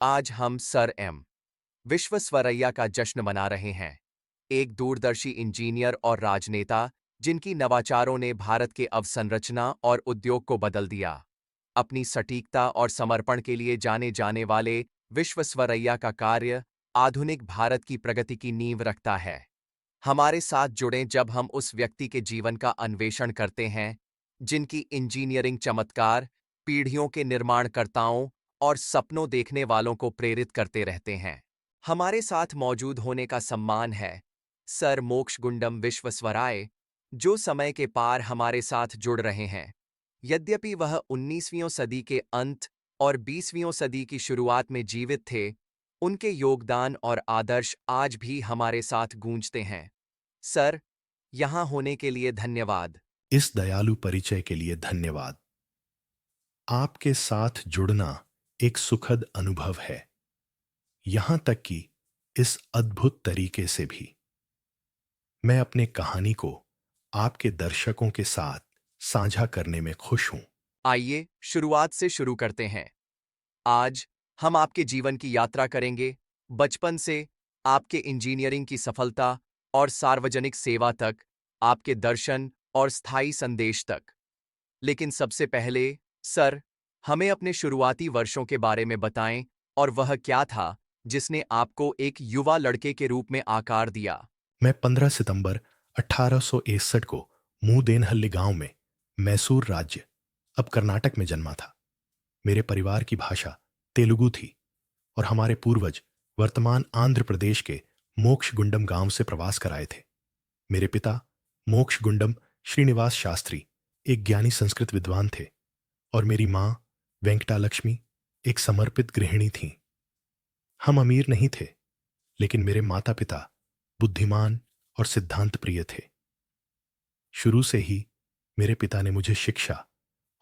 आज हम sir M Visvesvaraya का जश्न मना रहे हैं। एक दूरदर्शी इंजीनियर और राजनेता जिनकी नवाचारों ने भारत के अवसंरचना और उद्योग को बदल दिया। अपनी सटीकता और समर्पण के लिए जाने जाने वाले विश्वेश्वरैया का कार्य आधुनिक भारत की प्रगति की नींव रखता है। हमारे साथ जुड़ें जब हम उस व्यक्ति के जीवन का अन्वेषण करते हैं जिनकी इंजीनियरिंग चमत्कार पीढ़ियों के निर्माणकर्ताओं और सपनों देखने वालों को प्रेरित करते रहते हैं। हमारे साथ मौजूद होने का सम्मान है सर मोक्षगुंडम विश्वेश्वराय, जो समय के पार हमारे साथ जुड़ रहे हैं। यद्यपि वह 19वीं सदी के अंत और 20वीं सदी की शुरुआत में जीवित थे, उनके योगदान और आदर्श आज भी हमारे साथ गूंजते हैं। सर, यहाँ होने के लिए धन्यवाद। इस दयालु परिचय के लिए धन्यवाद। आपके साथ जुड़ना एक सुखद अनुभव है, यहां तक कि इस अद्भुत तरीके से भी। मैं अपने कहानी को आपके दर्शकों के साथ साझा करने में खुश हूं। आइए शुरुआत से शुरू करते हैं। आज हम आपके जीवन की यात्रा करेंगे, बचपन से आपके इंजीनियरिंग की सफलता और सार्वजनिक सेवा तक, आपके दर्शन और स्थायी संदेश तक। लेकिन सबसे पहले, सर, हमें अपने शुरुआती वर्षों के बारे में बताएं और वह क्या था जिसने आपको एक युवा लड़के के रूप में आकार दिया। मैं 15 सितंबर 1861 को मुदेनहल्ली गांव में, मैसूर राज्य, अब कर्नाटक में जन्मा था। मेरे परिवार की भाषा तेलुगु थी और हमारे पूर्वज वर्तमान आंध्र प्रदेश के मोक्षगुंडम गांव से प्रवास कर आए थे। मेरे पिता मोक्षगुंडम श्रीनिवास शास्त्री एक ज्ञानी संस्कृत विद्वान थे और मेरी मां वेंकटालक्ष्मी एक समर्पित गृहिणी थीं। हम अमीर नहीं थे, लेकिन मेरे माता पिता बुद्धिमान और सिद्धांत प्रिय थे। शुरू से ही मेरे पिता ने मुझे शिक्षा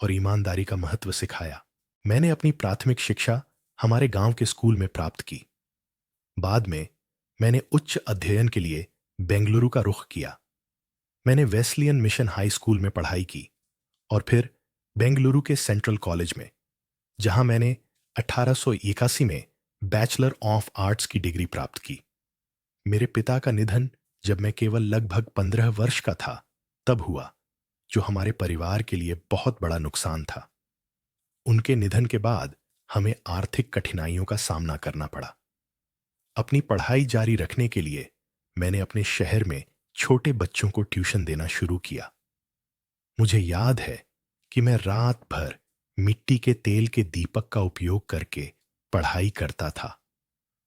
और ईमानदारी का महत्व सिखाया। मैंने अपनी प्राथमिक शिक्षा हमारे गांव के स्कूल में प्राप्त की। बाद में मैंने उच्च अध्ययन के लिए बेंगलुरु का रुख किया। मैंने वेस्लियन मिशन हाई स्कूल में पढ़ाई की और फिर बेंगलुरु के सेंट्रल कॉलेज में, जहां मैंने 1881 में बैचलर ऑफ आर्ट्स की डिग्री प्राप्त की। मेरे पिता का निधन जब मैं केवल लगभग 15 वर्ष का था तब हुआ, जो हमारे परिवार के लिए बहुत बड़ा नुकसान था। उनके निधन के बाद हमें आर्थिक कठिनाइयों का सामना करना पड़ा। अपनी पढ़ाई जारी रखने के लिए मैंने अपने शहर में छोटे बच्चों को ट्यूशन देना शुरू किया। मुझे याद है कि मैं रात भर मिट्टी के तेल के दीपक का उपयोग करके पढ़ाई करता था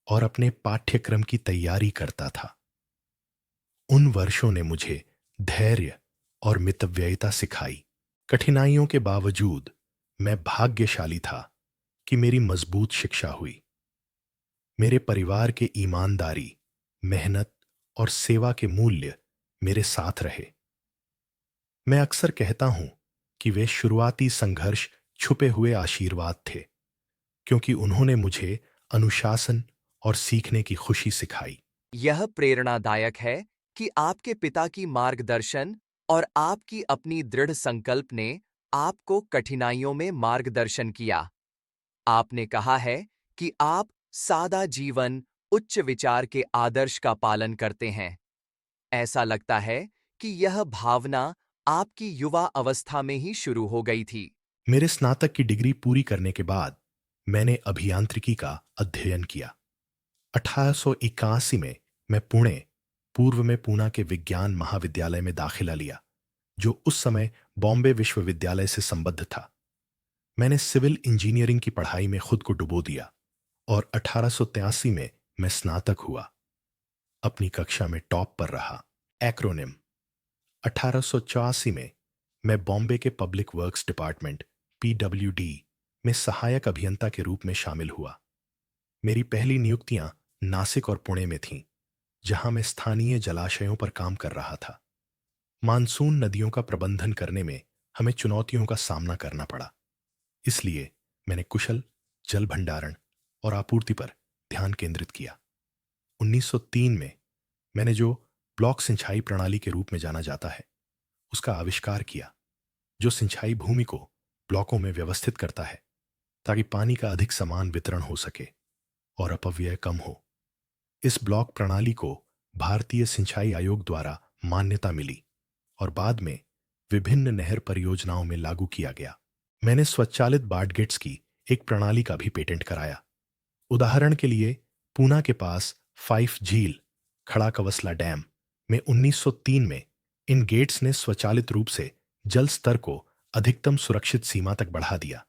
और अपने पाठ्यक्रम की तैयारी करता था। उन वर्षों ने मुझे धैर्य और मितव्ययिता सिखाई। कठिनाइयों के बावजूद मैं भाग्यशाली था कि मेरी मजबूत शिक्षा हुई। मेरे परिवार के ईमानदारी, मेहनत और सेवा के मूल्य मेरे साथ रहे। मैं अक्सर कहता हूं कि वे शुरुआती संघर्ष छुपे हुए आशीर्वाद थे, क्योंकि उन्होंने मुझे अनुशासन और सीखने की खुशी सिखाई। यह प्रेरणादायक है कि आपके पिता की मार्गदर्शन और आपकी अपनी दृढ़ संकल्प ने आपको कठिनाइयों में मार्गदर्शन किया। आपने कहा है कि आप सादा जीवन, उच्च विचार के आदर्श का पालन करते हैं। ऐसा लगता है कि यह भावना आपकी युवा अवस्था में ही शुरू हो गई थी। मेरे स्नातक की डिग्री पूरी करने के बाद मैंने अभियांत्रिकी का अध्ययन किया। 1881 में मैं पुणे, पूर्व में पूना के विज्ञान महाविद्यालय में दाखिला लिया, जो उस समय बॉम्बे विश्वविद्यालय से संबद्ध था। मैंने सिविल इंजीनियरिंग की पढ़ाई में खुद को डुबो दिया और 1883 में मैं स्नातक हुआ। अपनी कक्षा में टॉप पर रहा। एक्रोनिम। 1884 में मैं बॉम्बे के पब्लिक वर्क्स डिपार्टमेंट (PWD) में सहायक अभियंता के रूप में शामिल हुआ। मेरी पहली नियुक्तियां नासिक और पुणे में थीं, जहां मैं स्थानीय जलाशयों पर काम कर रहा था। मानसून नदियों का प्रबंधन करने में हमें चुनौतियों का सामना करना पड़ा, इसलिए मैंने कुशल जल भंडारण और आपूर्ति पर ध्यान केंद्रित किया। 1903 में मैंने जो ब्लॉक सिंचाई प्रणाली के रूप में जाना जाता है, उसका आविष्कार किया, जो सिंचाई भूमि को ब्लॉकों में व्यवस्थित करता है ताकि पानी का अधिक समान वितरण हो सके। और अपव्यय कम हो। इस ब्लॉक प्रणाली को भारतीय सिंचाई आयोग द्वारा मान्यता मिली और बाद में विभिन्न नहर परियोजनाओं में लागू किया गया। मैंने स्वचालित बाडगेट्स की एक प्रणाली का भी पेटेंट कराया। उदाहरण के लिए पूना के पास फाइफ झील खड़ा कवसला डैम में 1903 में इन गेट्स ने स्वचालित रूप से जल स्तर को अधिकतम सुरक्षित सीमा तक बढ़ा दिया,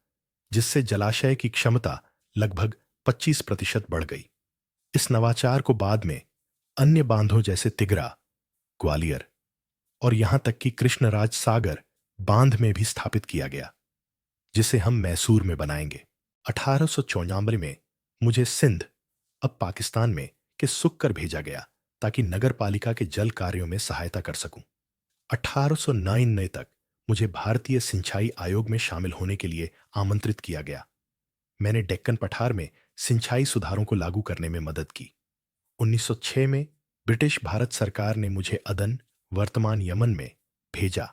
जिससे जलाशय की क्षमता लगभग 25% बढ़ गई। इस नवाचार को बाद में अन्य बांधों जैसे तिगरा, ग्वालियर और यहां तक कि कृष्णराज सागर बांध में भी स्थापित किया गया, जिसे हम मैसूर में बनाएंगे। 1894 में मुझे सिंध, अब पाकिस्तान में, के सुक्कर भेजा गया ताकि नगर पालिका के जल कार्यों में सहायता कर सकूं। 1899 तक मुझे भारतीय सिंचाई आयोग में शामिल होने के लिए आमंत्रित किया गया। मैंने डेक्कन पठार में सिंचाई सुधारों को लागू करने में मदद की। 1906 में ब्रिटिश भारत सरकार ने मुझे अदन, वर्तमान यमन में भेजा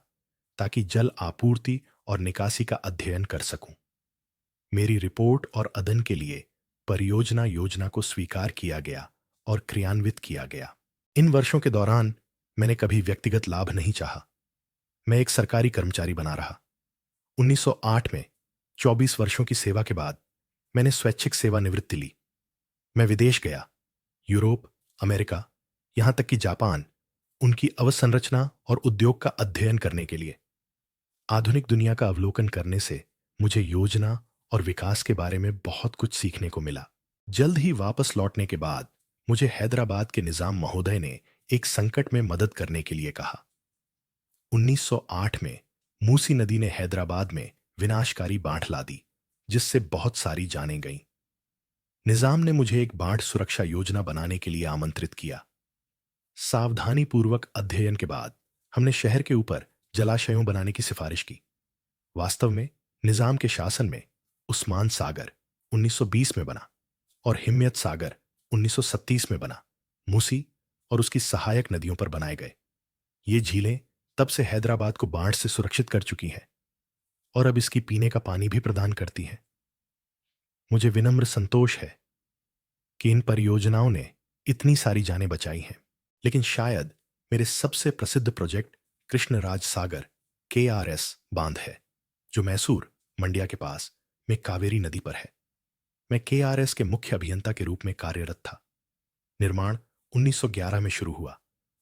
ताकि जल आपूर्ति और निकासी का अध्ययन कर सकूं। मेरी रिपोर्ट और अदन के लिए परियोजना योजना को स्वीकार किया गया और क्रियान्वित किया गया। इन वर्षों के दौरान मैंने कभी व्यक्तिगत लाभ नहीं चाहा। मैं एक सरकारी कर्मचारी बना रहा। 1908 में 24 वर्षों की सेवा के बाद मैंने स्वैच्छिक सेवानिवृत्ति ली। मैं विदेश गया, यूरोप, अमेरिका, यहां तक कि जापान, उनकी अवसंरचना और उद्योग का अध्ययन करने के लिए। आधुनिक दुनिया का अवलोकन करने से मुझे योजना और विकास के बारे में बहुत कुछ सीखने को मिला। जल्द ही वापस लौटने के बाद मुझे हैदराबाद के निजाम महोदय ने एक संकट में मदद करने के लिए कहा। 1908 में मूसी नदी ने हैदराबाद में विनाशकारी बाढ़ ला दी, जिससे बहुत सारी जानें गईं। निजाम ने मुझे एक बाढ़ सुरक्षा योजना बनाने के लिए आमंत्रित किया। सावधानीपूर्वक अध्ययन के बाद हमने शहर के ऊपर जलाशयों बनाने की सिफारिश की। वास्तव में निजाम के शासन में उस्मान सागर 1920 में बना और हिम्मत सागर 1937 में बना। मूसी और उसकी सहायक नदियों पर बनाए गए ये झीलें तब से हैदराबाद को बाढ़ से सुरक्षित कर चुकी हैं और अब इसकी पीने का पानी भी प्रदान करती हैं। मुझे विनम्र संतोष है कि इन परियोजनाओं ने इतनी सारी जानें बचाई हैं, लेकिन शायद मेरे सबसे प्रसिद्ध प्रोजेक्ट कृष्णराज सागर KRS बांध है, जो मैसूर, मंड्या के पास में कावेरी नदी पर है। मैं KRS के मुख्य अभियंता के रूप में कार्यरत था। निर्माण 1911 में शुरू हुआ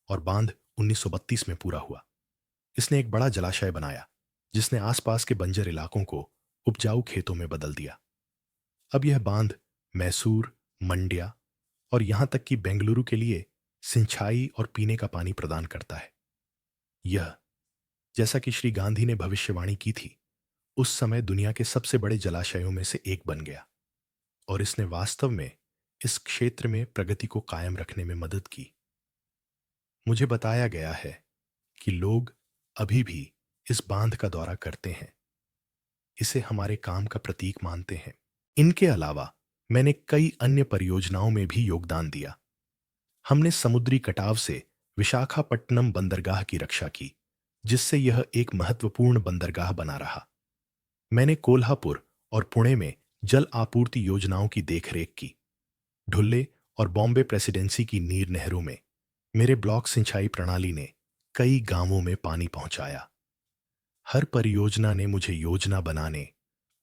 और बांध 1932 में पूरा हुआ। इसने एक बड़ा जलाशय बनाया, जिसने आसपास के बंजर इलाकों को उपजाऊ खेतों में बदल दिया। अब यह बांध मैसूर, मंड्या और यहां तक कि बेंगलुरु के लिए सिंचाई और पीने का पानी प्रदान करता है। यह, जैसा कि श्री गांधी ने भविष्यवाणी की थी, उस समय दुनिया के सबसे बड़े जलाशयों में से एक बन गया और इसने वास्तव में इस क्षेत्र में प्रगति को कायम रखने में मदद की। मुझे बताया गया है कि लोग अभी भी इस बांध का दौरा करते हैं, इसे हमारे काम का प्रतीक मानते हैं। इनके अलावा मैंने कई अन्य परियोजनाओं में भी योगदान दिया। हमने समुद्री कटाव से विशाखापट्टनम बंदरगाह की रक्षा की, जिससे यह एक महत्वपूर्ण बंदरगाह बना रहा। मैंने कोल्हापुर और पुणे में जल आपूर्ति योजनाओं की देखरेख की। ढुल्ले और बॉम्बे प्रेसिडेंसी की नीर नहरों में मेरे ब्लॉक सिंचाई प्रणाली ने कई गांवों में पानी पहुंचाया। हर परियोजना ने मुझे योजना बनाने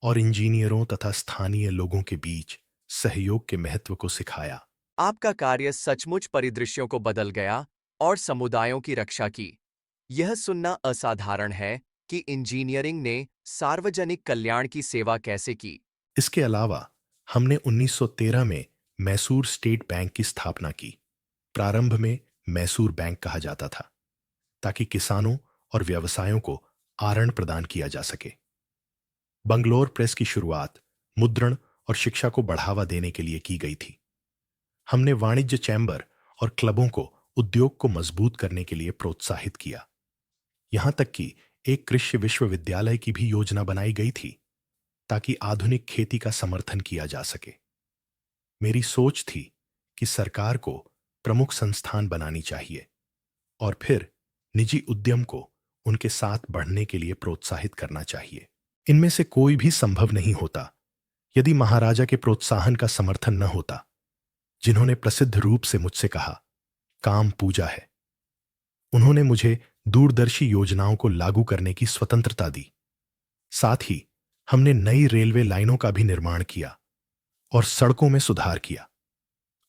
और इंजीनियरों तथा स्थानीय लोगों के बीच सहयोग के महत्व को सिखाया। आपका कार्य सचमुच परिदृश्यों को बदल गया और समुदायों की रक्षा की। यह सुनना असाधारण है कि इंजीनियरिंग ने सार्वजनिक कल्याण की सेवा कैसे की। इसके अलावा हमने 1913 में मैसूर स्टेट बैंक की स्थापना की। प्रारंभ में मैसूर बैंक कहा जाता था, ताकि किसानों और व्यवसायों को आरण प्रदान किया जा सके। बंगलोर प्रेस की शुरुआत मुद्रण और शिक्षा को बढ़ावा देने के लिए की गई थी। हमने वाणिज्य चैम्बर और क्लबों को उद्योग को मजबूत करने के लिए प्रोत्साहित किया। यहां तक कि एक कृषि विश्वविद्यालय की भी योजना बनाई गई थी, ताकि आधुनिक खेती का समर्थन किया जा सके। मेरी सोच थी कि सरकार को प्रमुख संस्थान बनानी चाहिए और फिर निजी उद्यम को उनके साथ बढ़ने के लिए प्रोत्साहित करना चाहिए। इनमें से कोई भी संभव नहीं होता यदि महाराजा के प्रोत्साहन का समर्थन न होता। जिन्होंने प्रसिद्ध रूप से मुझसे कहा, काम पूजा है। उन्होंने मुझे दूरदर्शी योजनाओं को लागू करने की स्वतंत्रता दी। साथ ही हमने नई रेलवे लाइनों का भी निर्माण किया और सड़कों में सुधार किया।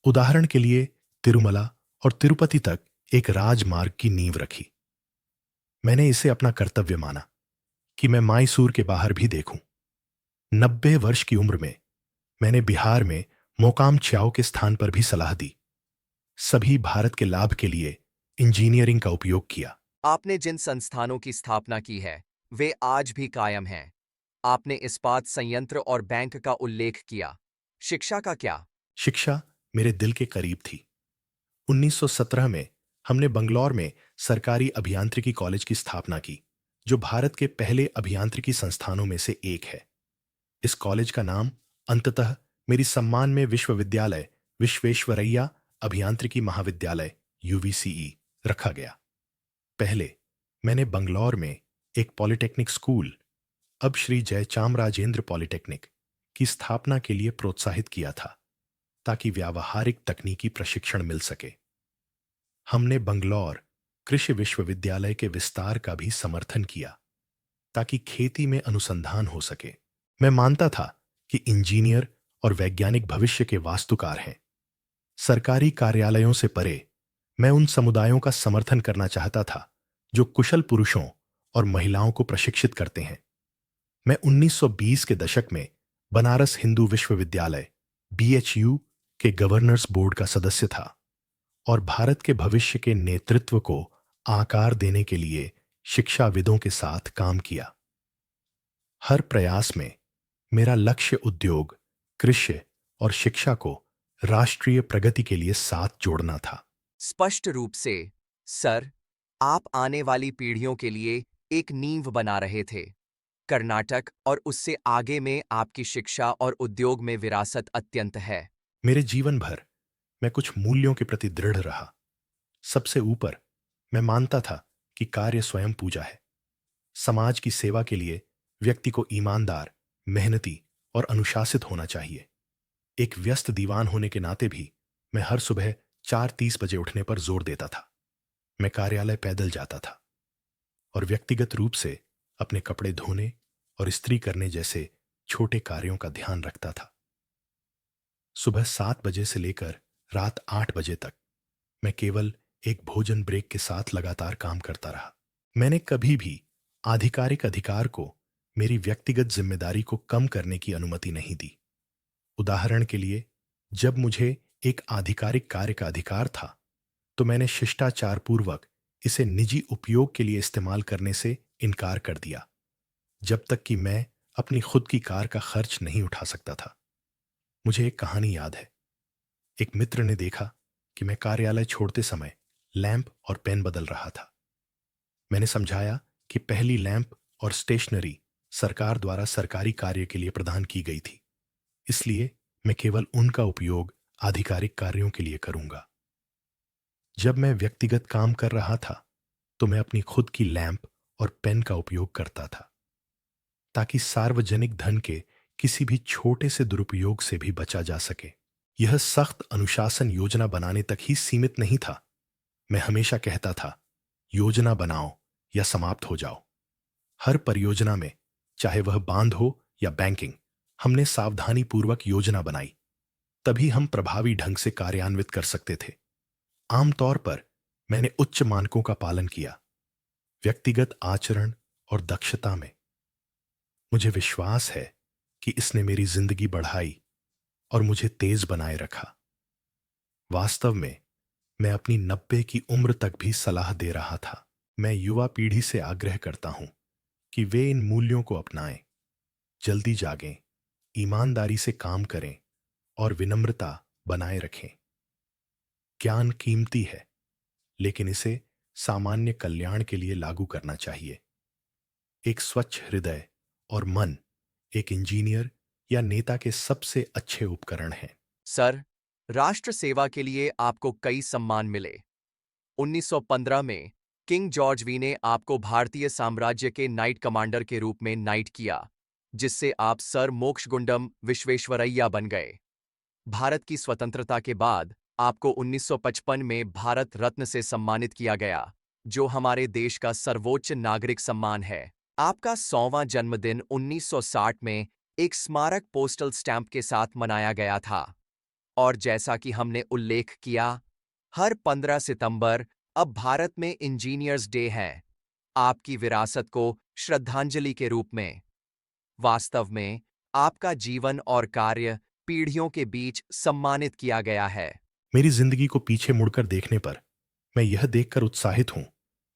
उदाहरण के लिए तिरुमला और तिरुपति तक एक राजमार्ग की नींव रखी। मैंने इसे अपना कर्तव्य माना कि मैं मैसूर के बाहर भी देखूं। 90 वर्ष की उम्र में मैंने बिहार में मोकाम च्याओ के स्थान पर भी सलाह दी। सभी भारत के लाभ के लिए इंजीनियरिंग का उपयोग किया। आपने जिन संस्थानों की स्थापना की है, वे आज भी कायम हैं। आपने इस्पात संयंत्र और बैंक का उल्लेख किया। शिक्षा का क्या? शिक्षा मेरे दिल के करीब थी। 1917 में हमने बंगलौर में सरकारी अभियांत्रिकी कॉलेज की स्थापना की, जो भारत के पहले अभियांत्रिकी संस्थानों में से एक है। इस कॉलेज का नाम अंततः मेरी सम्मान में विश्वविद्यालय विश्वेश्वरैया अभियांत्रिकी महाविद्यालय यूवीसीई रखा गया। पहले मैंने बंगलौर में एक पॉलिटेक्निक स्कूल, अब श्री जयचामराजेंद्र पॉलिटेक्निक, की स्थापना के लिए प्रोत्साहित किया था, ताकि व्यावहारिक तकनीकी प्रशिक्षण मिल सके। हमने बंगलौर कृषि विश्वविद्यालय के विस्तार का भी समर्थन किया, ताकि खेती में अनुसंधान हो सके। मैं मानता था कि इंजीनियर और वैज्ञानिक भविष्य के वास्तुकार हैं। सरकारी कार्यालयों से परे मैं उन समुदायों का समर्थन करना चाहता था जो कुशल पुरुषों और महिलाओं को प्रशिक्षित करते हैं। मैं 1920 के दशक में बनारस हिंदू विश्वविद्यालय बीएचयू के गवर्नर्स बोर्ड का सदस्य था और भारत के भविष्य के नेतृत्व को आकार देने के लिए शिक्षाविदों के साथ काम किया। हर प्रयास में मेरा लक्ष्य उद्योग, कृषि और शिक्षा को राष्ट्रीय प्रगति के लिए साथ जोड़ना था। स्पष्ट रूप से, सर, आप आने वाली पीढ़ियों के लिए एक नींव बना रहे थे। कर्नाटक और उससे आगे में आपकी शिक्षा और उद्योग में विरासत अत्यंत है। मेरे जीवन भर मैं कुछ मूल्यों के प्रति दृढ़ रहा। सबसे ऊपर मैं मानता था कि कार्य स्वयं पूजा है। समाज की सेवा के लिए व्यक्ति को ईमानदार, मेहनती और अनुशासित होना चाहिए। एक व्यस्त दीवान होने के नाते भी मैं हर सुबह 4:30 बजे उठने पर जोर देता था। मैं कार्यालय पैदल जाता था और व्यक्तिगत रूप से अपने कपड़े धोने और इस्त्री करने जैसे छोटे कार्यों का ध्यान रखता था। सुबह 7 बजे से लेकर रात 8 बजे तक मैं केवल एक भोजन ब्रेक के साथ लगातार काम करता रहा। मैंने कभी भी आधिकारिक अधिकार को मेरी व्यक्तिगत जिम्मेदारी को कम करने की अनुमति नहीं दी। उदाहरण के लिए, जब मुझे एक आधिकारिक कार्य का अधिकार था, तो मैंने शिष्टाचार पूर्वक इसे निजी उपयोग के लिए इस्तेमाल करने से इनकार कर दिया, जब तक कि मैं अपनी खुद की कार का खर्च नहीं उठा सकता था। मुझे एक कहानी याद है। एक मित्र ने देखा कि मैं कार्यालय छोड़ते समय लैंप और पेन बदल रहा था। मैंने समझाया कि पहली लैंप और स्टेशनरी सरकार द्वारा सरकारी कार्य के लिए प्रदान की गई थी, इसलिए मैं केवल उनका उपयोग आधिकारिक कार्यों के लिए करूंगा। जब मैं व्यक्तिगत काम कर रहा था, तो मैं अपनी खुद की लैंप और पेन का उपयोग करता था, ताकि सार्वजनिक धन के किसी भी छोटे से दुरुपयोग से भी बचा जा सके। यह सख्त अनुशासन योजना बनाने तक ही सीमित नहीं था। मैं हमेशा कहता था, योजना बनाओ या समाप्त हो जाओ। हर परियोजना में, चाहे वह बांध हो या बैंकिंग, हमने सावधानीपूर्वक योजना बनाई। तभी हम प्रभावी ढंग से कार्यान्वित कर सकते थे। आमतौर पर मैंने उच्च मानकों का पालन किया, व्यक्तिगत आचरण और दक्षता में। मुझे विश्वास है कि इसने मेरी जिंदगी बढ़ाई और मुझे तेज बनाए रखा। वास्तव में मैं अपनी 90 की उम्र तक भी सलाह दे रहा था। मैं युवा पीढ़ी से आग्रह करता हूं कि वे इन मूल्यों को अपनाएं, जल्दी जागें, ईमानदारी से काम करें और विनम्रता बनाए रखें। ज्ञान कीमती है, लेकिन इसे सामान्य कल्याण के लिए लागू करना चाहिए। एक स्वच्छ हृदय और मन एक इंजीनियर या नेता के सबसे अच्छे उपकरण हैं। सर, राष्ट्र सेवा के लिए आपको कई सम्मान मिले। 1915 में किंग जॉर्ज वी ने आपको भारतीय साम्राज्य के नाइट कमांडर के रूप में नाइट किया, जिससे आप सर मोक्षगुंडम विश्वेश्वरैया बन गए। भारत की स्वतंत्रता के बाद आपको 1955 में भारत रत्न से सम्मानित किया गया, जो हमारे देश का सर्वोच्च नागरिक सम्मान है। आपका 100वां जन्मदिन 1960 में एक स्मारक पोस्टल स्टैंप के साथ मनाया गया था। और जैसा कि हमने उल्लेख किया, हर 15 सितंबर अब भारत में इंजीनियर्स डे है, आपकी विरासत को श्रद्धांजलि के रूप में। वास्तव में आपका जीवन और कार्य पीढ़ियों के बीच सम्मानित किया गया है। मेरी जिंदगी को पीछे मुड़कर देखने पर मैं यह देखकर उत्साहित हूं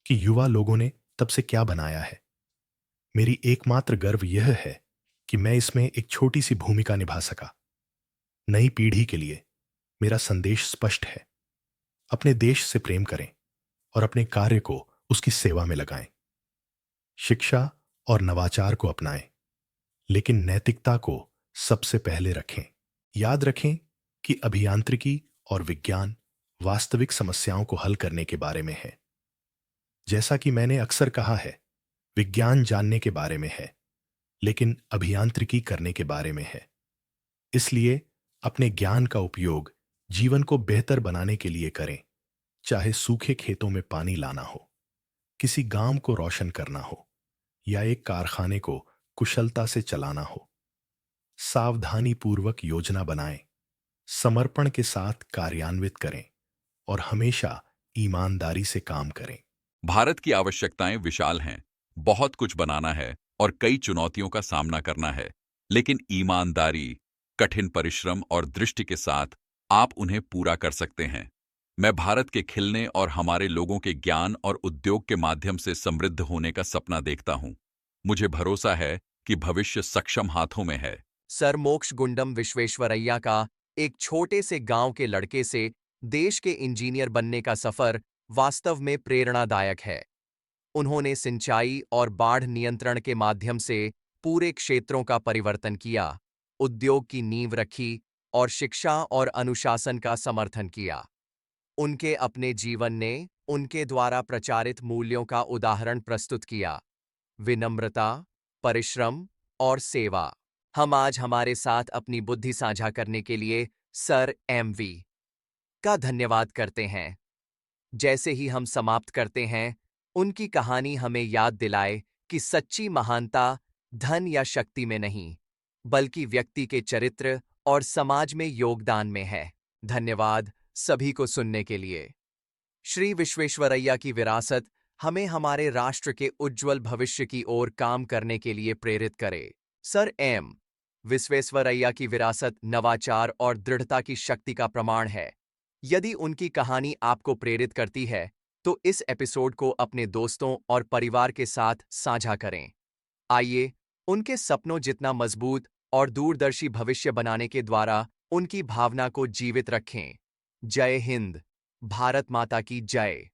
कि युवा लोगों ने तब से क्या बनाया है। मेरी एकमात्र गर्व यह है कि मैं इसमें एक छोटी सी भूमिका निभा सका। नई पीढ़ी के लिए मेरा संदेश स्पष्ट है। अपने देश से प्रेम करें और अपने कार्य को उसकी सेवा में लगाएं। शिक्षा और नवाचार को अपनाएं, लेकिन नैतिकता को सबसे पहले रखें। याद रखें कि अभियांत्रिकी और विज्ञान वास्तविक समस्याओं को हल करने के बारे में है। जैसा कि मैंने अक्सर कहा है, विज्ञान जानने के बारे में है, लेकिन अभियांत्रिकी करने के बारे में है। इसलिए अपने ज्ञान का उपयोग जीवन को बेहतर बनाने के लिए करें, चाहे सूखे खेतों में पानी लाना हो, किसी गांव को रोशन करना हो, या एक कारखाने को कुशलता से चलाना हो। सावधानी पूर्वक योजना बनाएं, समर्पण के साथ कार्यान्वित करें और हमेशा ईमानदारी से काम करें। भारत की आवश्यकताएं विशाल हैं, बहुत कुछ बनाना है और कई चुनौतियों का सामना करना है, लेकिन ईमानदारी, कठिन परिश्रम और दृष्टि के साथ आप उन्हें पूरा कर सकते हैं। मैं भारत के खिलने और हमारे लोगों के ज्ञान और उद्योग के माध्यम से समृद्ध होने का सपना देखता हूं। मुझे भरोसा है कि भविष्य सक्षम हाथों में है। सर मोक्ष गुंडम विश्वेश्वरैया का एक छोटे से गांव के लड़के से देश के इंजीनियर बनने का सफर वास्तव में प्रेरणादायक है। उन्होंने सिंचाई और बाढ़ नियंत्रण के माध्यम से पूरे क्षेत्रों का परिवर्तन किया, उद्योग की नींव रखी और शिक्षा और अनुशासन का समर्थन किया। उनके अपने जीवन ने उनके द्वारा प्रचारित मूल्यों का उदाहरण प्रस्तुत किया: विनम्रता, परिश्रम और सेवा। हम आज हमारे साथ अपनी बुद्धि साझा करने के लिए सर एमवी का धन्यवाद करते हैं। जैसे ही हम समाप्त करते हैं, उनकी कहानी हमें याद दिलाए कि सच्ची महानता धन या शक्ति में नहीं, बल्कि व्यक्ति के चरित्र और समाज में योगदान में है। धन्यवाद सभी को सुनने के लिए। श्री विश्वेश्वरैया की विरासत हमें हमारे राष्ट्र के उज्जवल भविष्य की ओर काम करने के लिए प्रेरित करे। सर एम विश्वेश्वरैया की विरासत नवाचार और दृढ़ता की शक्ति का प्रमाण है। यदि उनकी कहानी आपको प्रेरित करती है, तो इस एपिसोड को अपने दोस्तों और परिवार के साथ साझा करें। आइए, उनके सपनों जितना मजबूत और दूरदर्शी भविष्य बनाने के द्वारा उनकी भावना को जीवित रखें। जय हिंद, भारत माता की जय।